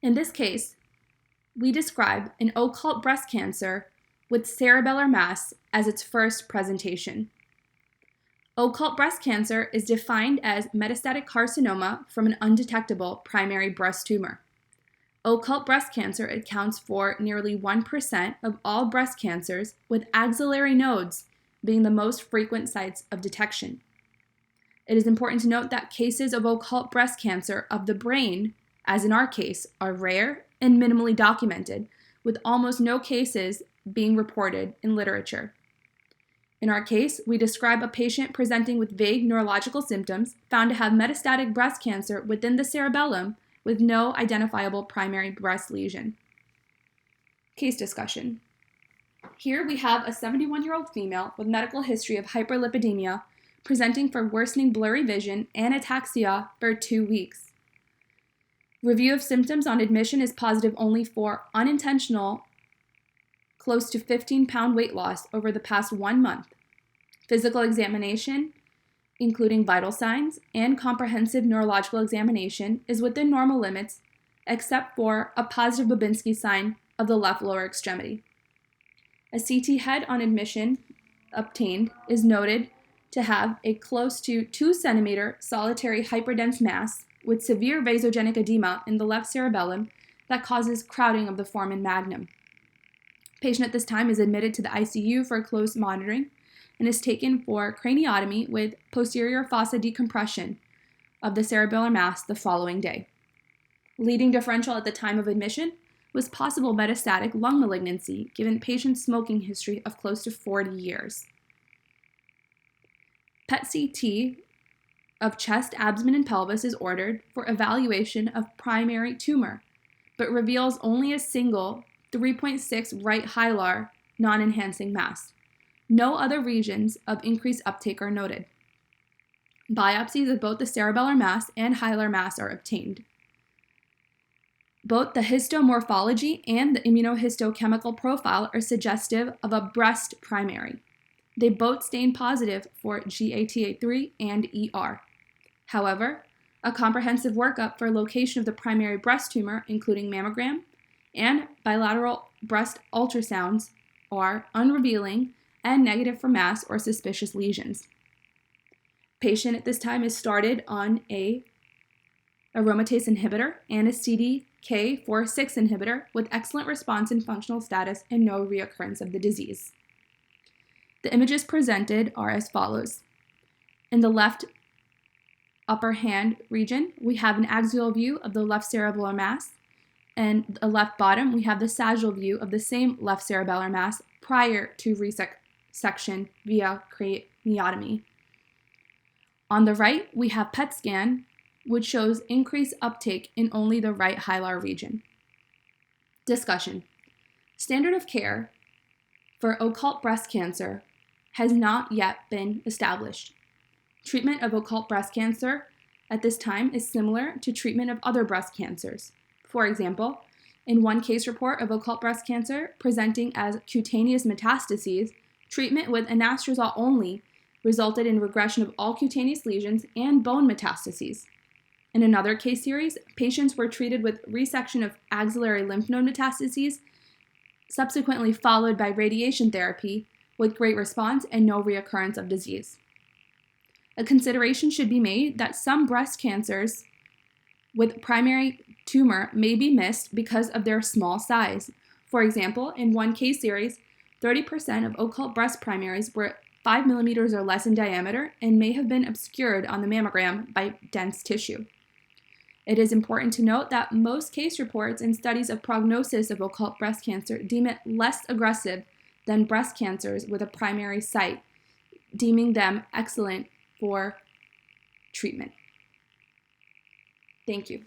In this case, we describe an occult breast cancer with cerebellar mass as its first presentation. Occult breast cancer is defined as metastatic carcinoma from an undetectable primary breast tumor. Occult breast cancer accounts for nearly 1% of all breast cancers, with axillary nodes being the most frequent sites of detection. It is important to note that cases of occult breast cancer of the brain, as in our case, are rare and minimally documented, with almost no cases being reported in literature. In our case, we describe a patient presenting with vague neurological symptoms found to have metastatic breast cancer within the cerebellum with no identifiable primary breast lesion. Case discussion. Here we have a 71-year-old female with medical history of hyperlipidemia presenting for worsening blurry vision and ataxia for 2 weeks. Review of symptoms on admission is positive only for unintentional close to 15-pound weight loss over the past 1 month. Physical examination, including vital signs and comprehensive neurological examination, is within normal limits, except for a positive Babinski sign of the left lower extremity. A CT head on admission obtained is noted to have a close to 2 centimeter solitary hyperdense mass with severe vasogenic edema in the left cerebellum that causes crowding of the foramen magnum. Patient at this time is admitted to the ICU for close monitoring and is taken for craniotomy with posterior fossa decompression of the cerebellar mass the following day. Leading differential at the time of admission was possible metastatic lung malignancy given patient's smoking history of close to 40 years. PET-CT of chest, abdomen, and pelvis is ordered for evaluation of primary tumor, but reveals only a single 3.6 right hilar non-enhancing mass. No other regions of increased uptake are noted. Biopsies of both the cerebellar mass and hilar mass are obtained. Both the histomorphology and the immunohistochemical profile are suggestive of a breast primary. They both stain positive for GATA3 and ER. However, a comprehensive workup for location of the primary breast tumor, including mammogram and bilateral breast ultrasounds, are unrevealing and negative for mass or suspicious lesions. Patient at this time is started on a aromatase inhibitor and a CDK4/6 inhibitor with excellent response and functional status and no reoccurrence of the disease. The images presented are as follows. In the left upper hand region, we have an axial view of the left cerebellar mass, and the left bottom, we have the sagittal view of the same left cerebellar mass prior to resection via craniotomy. On the right, we have PET scan, which shows increased uptake in only the right hilar region. Discussion. Standard of care for occult breast cancer has not yet been established. Treatment of occult breast cancer at this time is similar to treatment of other breast cancers. For example, in one case report of occult breast cancer presenting as cutaneous metastases, treatment with anastrozole only resulted in regression of all cutaneous lesions and bone metastases. In another case series, patients were treated with resection of axillary lymph node metastases, subsequently followed by radiation therapy with great response and no reoccurrence of disease. A consideration should be made that some breast cancers with primary tumor may be missed because of their small size. For example, in one case series, 30% of occult breast primaries were 5 millimeters or less in diameter and may have been obscured on the mammogram by dense tissue. It is important to note that most case reports and studies of prognosis of occult breast cancer deem it less aggressive than breast cancers with a primary site, deeming them excellent for treatment. Thank you.